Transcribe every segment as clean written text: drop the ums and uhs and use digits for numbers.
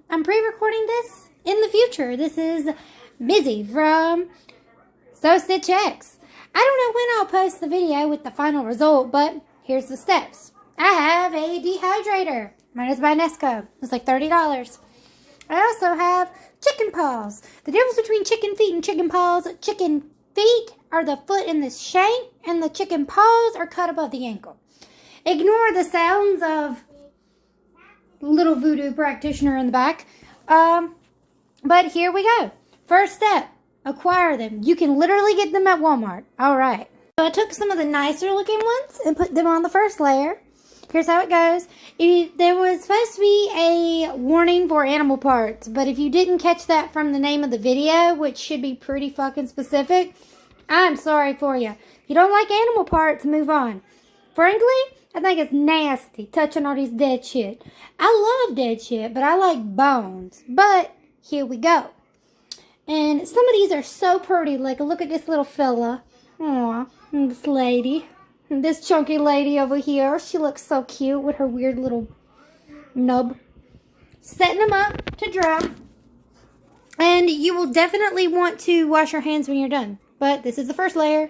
I'm pre-recording this in the future. This is Busy from So Stitch X. I don't know when I'll post the video with the final result, but here's the steps. I have a dehydrator. Mine is by Nesco. It's like $30. I also have chicken paws. The difference between chicken feet and chicken paws: chicken feet are the foot in the shank, and the chicken paws are cut above the ankle. Ignore the sounds of little voodoo practitioner in the back. But here we go. First step, acquire them. You can literally get them at Walmart. Alright. So I took some of the nicer looking ones and put them on the first layer. Here's how it goes. There was supposed to be a warning for animal parts, but if you didn't catch that from the name of the video, which should be pretty fucking specific, I'm sorry for you. If you don't like animal parts, move on. Frankly, I think it's nasty touching all these dead shit. I love dead shit, but I like bones. But here we go. And some of these are so pretty. Like, look at this little fella. Aw, this lady. This chunky lady over here. She looks so cute with her weird little nub. Setting them up to dry. And you will definitely want to wash your hands when you're done. But this is the first layer.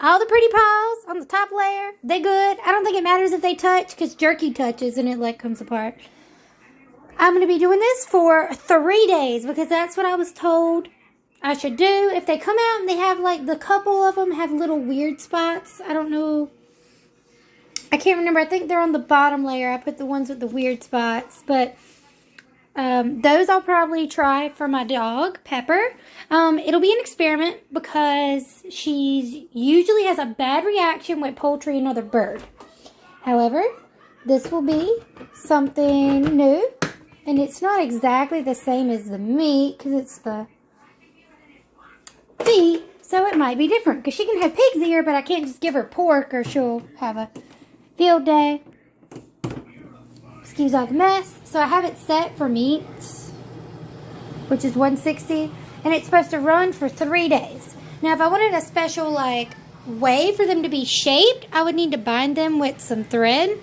All the pretty paws on the top layer, they good. I don't think it matters if they touch, because jerky touches and it like comes apart. I'm going to be doing this for 3 days, because that's what I was told I should do. If they come out and they have like, the couple of them have little weird spots. I don't know. I can't remember. I think they're on the bottom layer. I put the ones with the weird spots. But those I'll probably try for my dog, Pepper. It'll be an experiment because she usually has a bad reaction with poultry and other bird. However, this will be something new. And it's not exactly the same as the meat because it's the feet. So it might be different because she can have pig's ear, but I can't just give her pork or she'll have a field day. Excuse all the mess. So I have it set for meat, which is $160, and it's supposed to run for 3 days. Now, if I wanted a special like way for them to be shaped, I would need to bind them with some thread.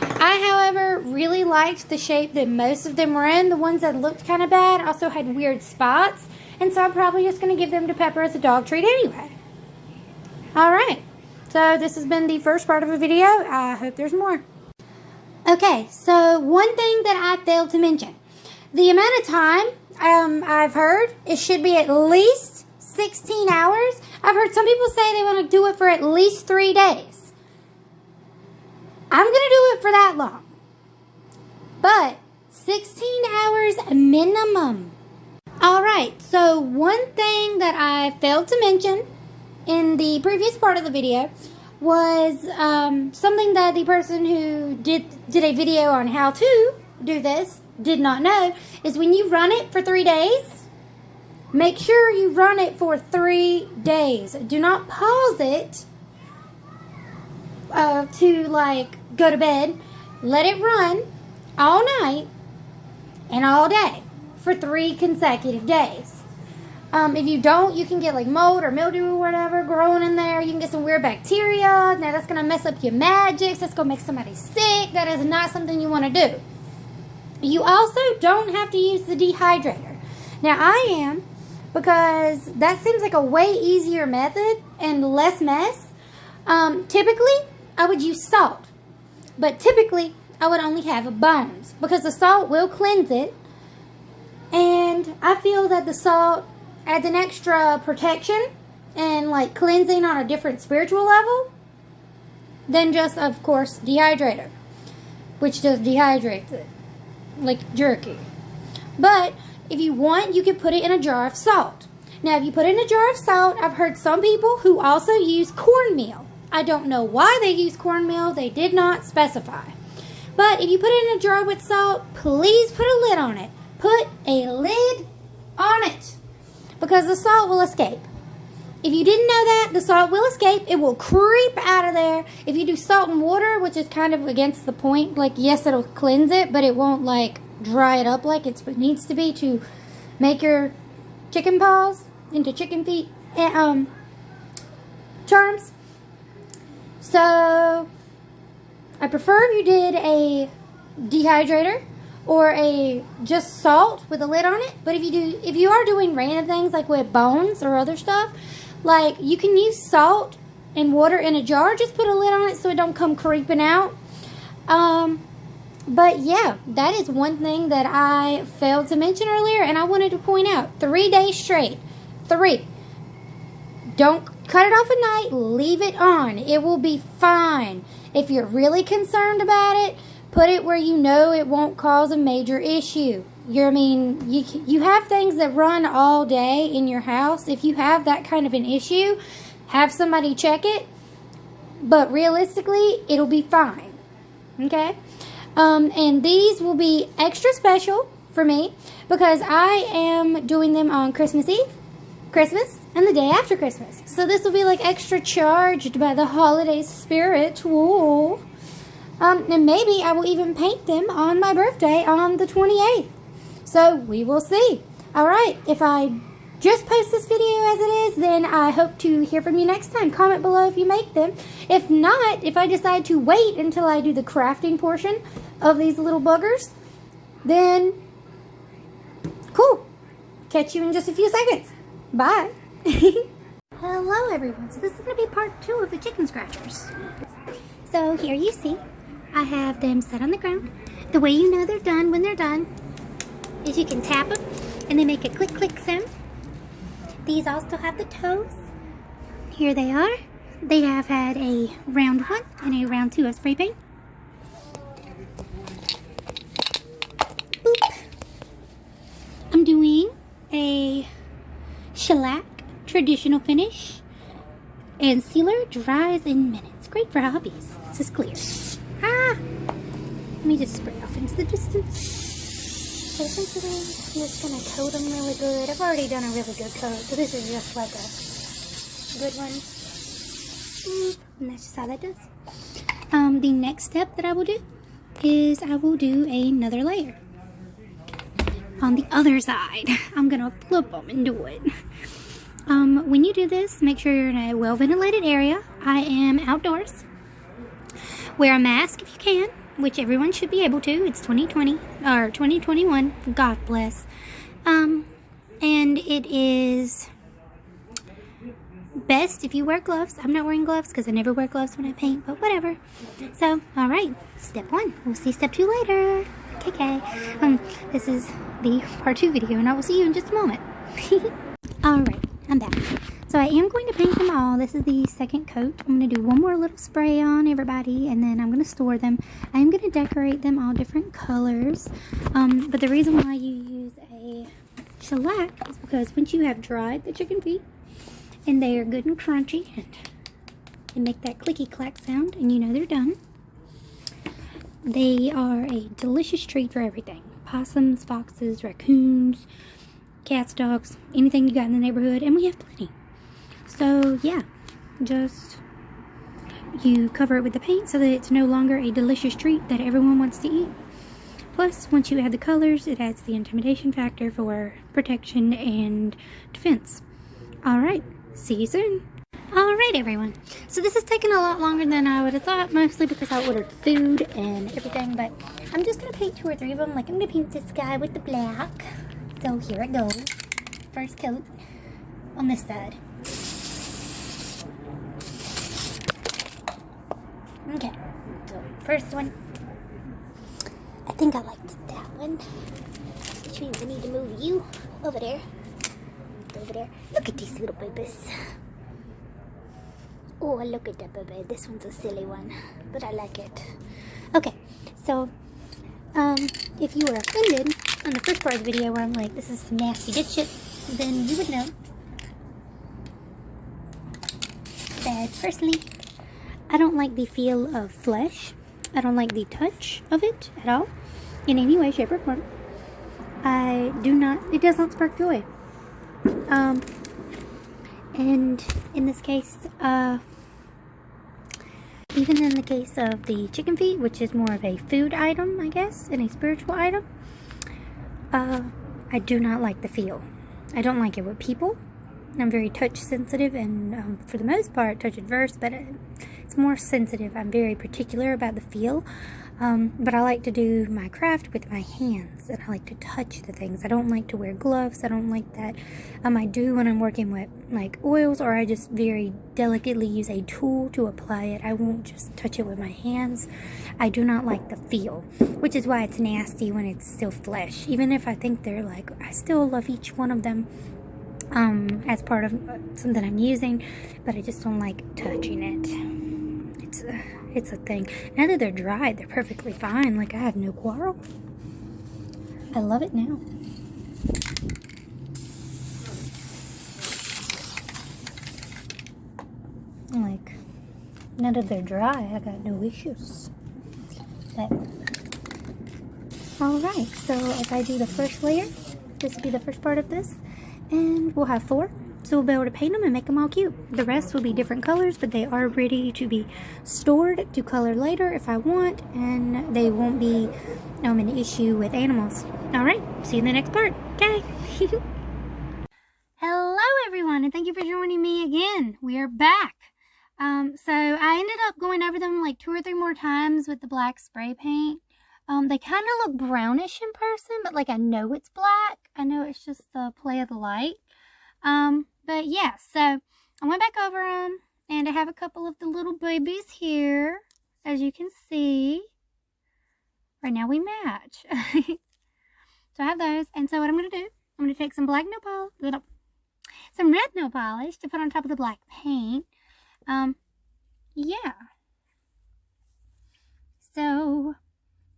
I, however, really liked the shape that most of them were in. The ones that looked kind of bad also had weird spots, and so I'm probably just going to give them to Pepper as a dog treat anyway. Alright, so this has been the first part of a video. I hope there's more. Okay, so one thing that I failed to mention. The amount of time I've heard, it should be at least 16 hours. I've heard some people say they want to do it for at least 3 days. I'm going to do it for that long. But 16 hours minimum. Alright, so one thing that I failed to mention in the previous part of the video was something that the person who did a video on how to do this did not know, is when you run it for 3 days, make sure you run it for 3 days. Do not pause it to like go to bed. Let it run all night and all day for 3 consecutive days. If you don't, you can get like mold or mildew or whatever growing in there. You can get some weird bacteria. Now that's going to mess up your magics. That's going to make somebody sick. That is not something you want to do. You also don't have to use the dehydrator. Now I am, because that seems like a way easier method and less mess. Typically, I would use salt. But typically, I would only have bones, because the salt will cleanse it. And I feel that the salt adds an extra protection and like cleansing on a different spiritual level than just, of course, dehydrator, which just dehydrates it like jerky. But if you want, you can put it in a jar of salt. Now, if you put it in a jar of salt, I've heard some people who also use cornmeal. I don't know why they use cornmeal. They did not specify. But if you put it in a jar with salt, please put a lid on it. Put a lid on it, because the salt will escape. If you didn't know that, the salt will escape. It will creep out of there. If you do salt and water, which is kind of against the point, like, yes, it'll cleanse it, but it won't, like, dry it up like it needs to be to make your chicken paws into chicken feet charms. So I prefer if you did a dehydrator, or a just salt with a lid on it. But if you are doing random things like with bones or other stuff, like you can use salt and water in a jar. Just put a lid on it so it don't come creeping out. But yeah, that is one thing that I failed to mention earlier, and I wanted to point out. 3 days straight. 3. Don't cut it off at night. Leave it on. It will be fine. If you're really concerned about it, put it where you know it won't cause a major issue. You have things that run all day in your house. If you have that kind of an issue, have somebody check it. But realistically, it'll be fine. Okay? And these will be extra special for me because I am doing them on Christmas Eve, Christmas, and the day after Christmas. So this will be like extra charged by the holiday spirit. Whoa. And maybe I will even paint them on my birthday on the 28th. So we will see. Alright, if I just post this video as it is, then I hope to hear from you next time. Comment below if you make them. If not, if I decide to wait until I do the crafting portion of these little buggers, then cool. Catch you in just a few seconds. Bye. Hello everyone. So this is going to be part 2 of the chicken scratchers. So here you see, I have them set on the ground. The way you know they're done when they're done is you can tap them and they make a click click sound. These also have the toes. Here they are. They have had a round 1 and a round 2 of spray paint. Boop. I'm doing a shellac traditional finish, and sealer dries in minutes. Great for hobbies. This is clear. Let me just spray off into the distance. So essentially, I'm just going to coat them really good. I've already done a really good coat, so this is just like a good one. And that's just how that does. The next step that I will do is I will do another layer. On the other side, I'm going to flip them and do it. When you do this, make sure you're in a well-ventilated area. I am outdoors. Wear a mask if you can, which everyone should be able to. It's 2020 or 2021. God bless. And it is best if you wear gloves. I'm not wearing gloves because I never wear gloves when I paint, but whatever. So, alright, step 1. We'll see step 2 later. Okay. This is the part 2 video, and I will see you in just a moment. Alright, I'm back. So I am going to paint them all. This is the second coat. I'm going to do one more little spray on everybody, and then I'm going to store them. I am going to decorate them all different colors. But the reason why you use a shellac is because once you have dried the chicken feet, and they are good and crunchy, and they make that clicky clack sound, and you know they're done, they are a delicious treat for everything. Possums, foxes, raccoons, cats, dogs, anything you got in the neighborhood, and we have plenty. So yeah, just you cover it with the paint so that it's no longer a delicious treat that everyone wants to eat. Plus, once you add the colors, it adds the intimidation factor for protection and defense. Alright, see you soon. Alright everyone, so this has taken a lot longer than I would have thought, mostly because I ordered food and everything, but I'm just going to paint 2 or 3 of them. Like, I'm going to paint this guy with the black. So here it goes. First coat on this side. Okay, so first one. I think I liked that one. Which means I need to move you over there. Over there. Look at these little babies. Oh, look at that baby. This one's a silly one, but I like it. Okay, so if you were offended on the first part of the video where I'm like, this is some nasty ditch shit, then you would know that personally, I don't like the feel of flesh. I don't like the touch of it at all, in any way, shape, or form. It does not spark joy. And in this case, even in the case of the chicken feet, which is more of a food item, I guess, and a spiritual item, I do not like the feel. I don't like it with people. I'm very touch sensitive, and for the most part touch adverse, but it's more sensitive. I'm very particular about the feel, but I like to do my craft with my hands, and I like to touch the things. I don't like to wear gloves. I don't like that. I do when I'm working with like oils, or I just very delicately use a tool to apply it. I won't just touch it with my hands. I do not like the feel, which is why it's nasty when it's still flesh. Even if I think they're like, I still love each one of them as part of something I'm using, but I just don't like touching it. It's a thing. Now that they're dry, they're perfectly fine. Like, I have no quarrel. I love it now. Like, now that they're dry, I got no issues. But alright, so if I do the first layer, this will be the first part of this, and we'll have 4, so we'll be able to paint them and make them all cute. The rest will be different colors, but they are ready to be stored to color later if I want, and they won't be an issue with animals. Alright, see you in the next part. Okay. Hello everyone, and thank you for joining me again. We are back. So I ended up going over them like 2 or 3 more times with the black spray paint. They kind of look brownish in person, but like I know it's black. I know it's just the play of the light. But yeah, so I went back over them, and I have a couple of the little babies here, as you can see. Right now we match. So I have those, and so what I'm going to do, I'm going to take some black nail polish, some red nail polish to put on top of the black paint. Yeah. So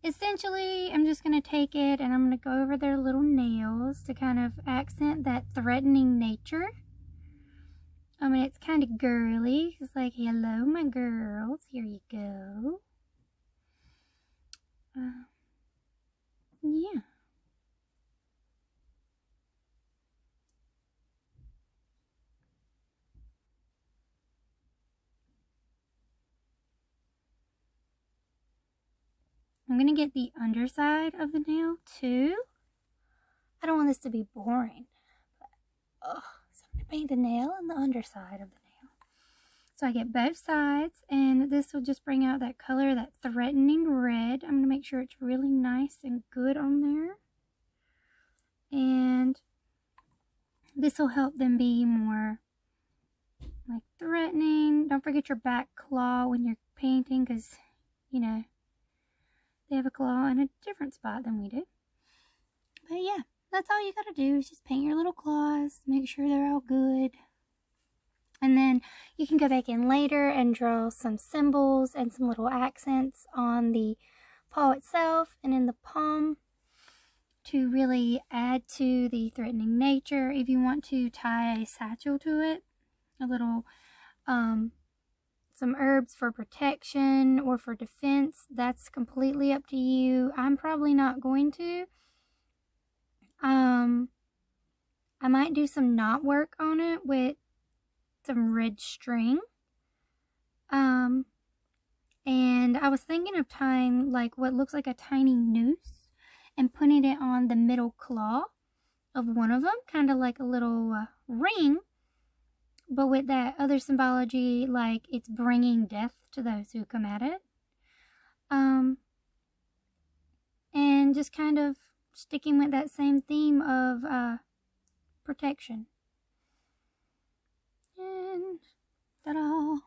essentially, I'm just going to take it and I'm going to go over their little nails to kind of accent that threatening nature. I mean, it's kind of girly. It's like, hello, my girls. Here you go. Yeah. I'm going to get the underside of the nail too. I don't want this to be boring. But, so I'm going to paint the nail and the underside of the nail. So I get both sides, and this will just bring out that color, that threatening red. I'm going to make sure it's really nice and good on there. And this will help them be more like threatening. Don't forget your back claw when you're painting, because, you know, they have a claw in a different spot than we do. But yeah, that's all you gotta do is just paint your little claws, make sure they're all good. And then you can go back in later and draw some symbols and some little accents on the paw itself and in the palm to really add to the threatening nature. If you want to tie a satchel to it, a little some herbs for protection or for defense, that's completely up to you. I'm probably not going to. I might do some knot work on it with some red string. And I was thinking of tying like what looks like a tiny noose and putting it on the middle claw of one of them, kind of like a little ring, but with that other symbology, like it's bringing death to those who come at it. And just kind of sticking with that same theme of protection. And ta-da!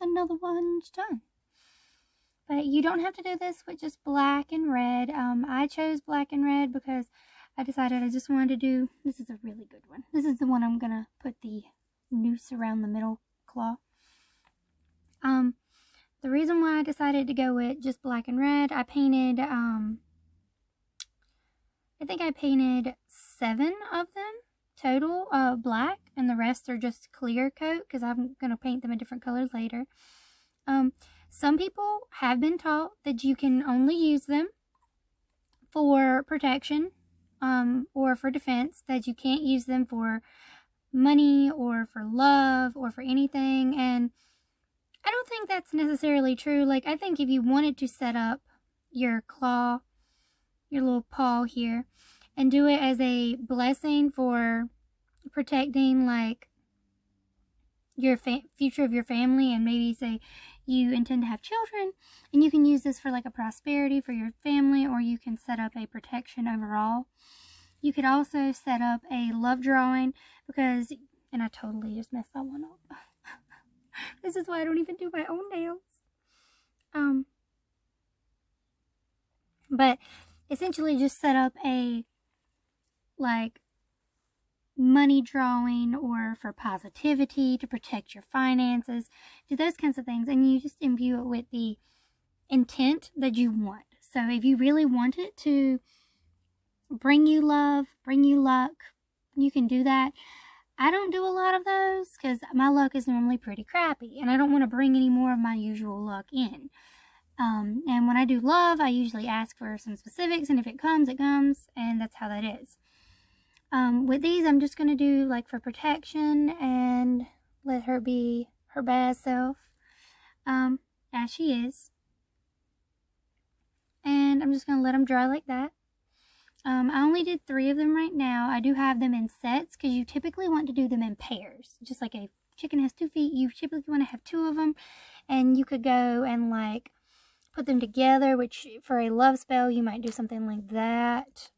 Another one's done. But you don't have to do this with just black and red. I chose black and red because I decided I just wanted to do, this is a really good one. This is the one I'm going to put the noose around the middle claw. The reason why I decided to go with just black and red, I painted, I think I painted 7 of them total black, and the rest are just clear coat because I'm going to paint them in different colors later. Some people have been taught that you can only use them for protection or for defense, that you can't use them for money or for love or for anything. And I don't think that's necessarily true. Like, I think if you wanted to set up your claw, your little paw here, and do it as a blessing for protecting like your future of your family, and maybe say you intend to have children, and you can use this for like a prosperity for your family, or you can set up a protection overall. You could also set up a love drawing because, and I totally just messed that one up. This is why I don't even do my own nails. But essentially just set up a like money drawing, or for positivity, to protect your finances, do those kinds of things, and you just imbue it with the intent that you want. So if you really want it to bring you love, bring you luck, you can do that. I don't do a lot of those because my luck is normally pretty crappy, and I don't want to bring any more of my usual luck in. And when I do love, I usually ask for some specifics, and if it comes, it comes, and that's how that is. With these, I'm just going to do like for protection and let her be her bad self, as she is. And I'm just going to let them dry like that. I only did 3 of them right now. I do have them in sets because you typically want to do them in pairs. Just like a chicken has 2 feet, you typically want to have 2 of them. And you could go and like put them together, which for a love spell, you might do something like that,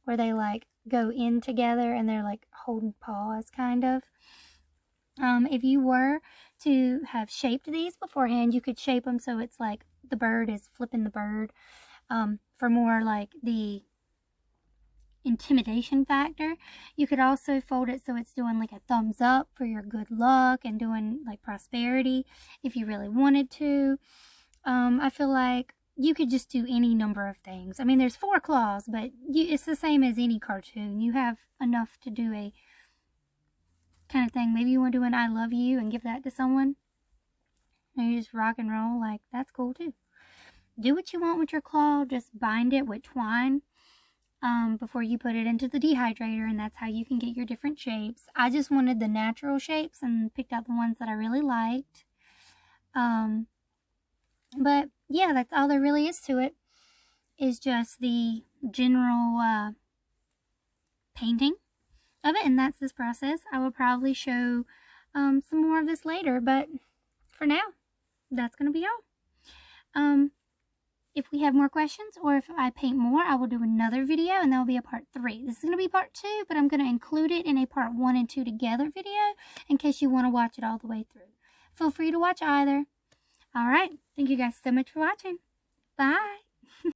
where they like go in together and they're like holding paws kind of. If you were to have shaped these beforehand, you could shape them so it's like the bird is flipping the bird, for more like the intimidation factor. You could also fold it so it's doing like a thumbs up for your good luck and doing like prosperity if you really wanted to. I feel like you could just do any number of things. I mean, there's 4 claws, but it's the same as any cartoon. You have enough to do a kind of thing. Maybe you want to do an I love you and give that to someone. And you just rock and roll. Like, that's cool too. Do what you want with your claw. Just bind it with twine before you put it into the dehydrator, and that's how you can get your different shapes. I just wanted the natural shapes and picked out the ones that I really liked. But yeah, that's all there really is to it, is just the general painting of it, and that's this process. I will probably show some more of this later, but for now, that's going to be all. If we have more questions, or if I paint more, I will do another video, and that will be a part 3. This is going to be part 2, but I'm going to include it in a part 1 and 2 together video, in case you want to watch it all the way through. Feel free to watch either. Alright, thank you guys so much for watching. Bye!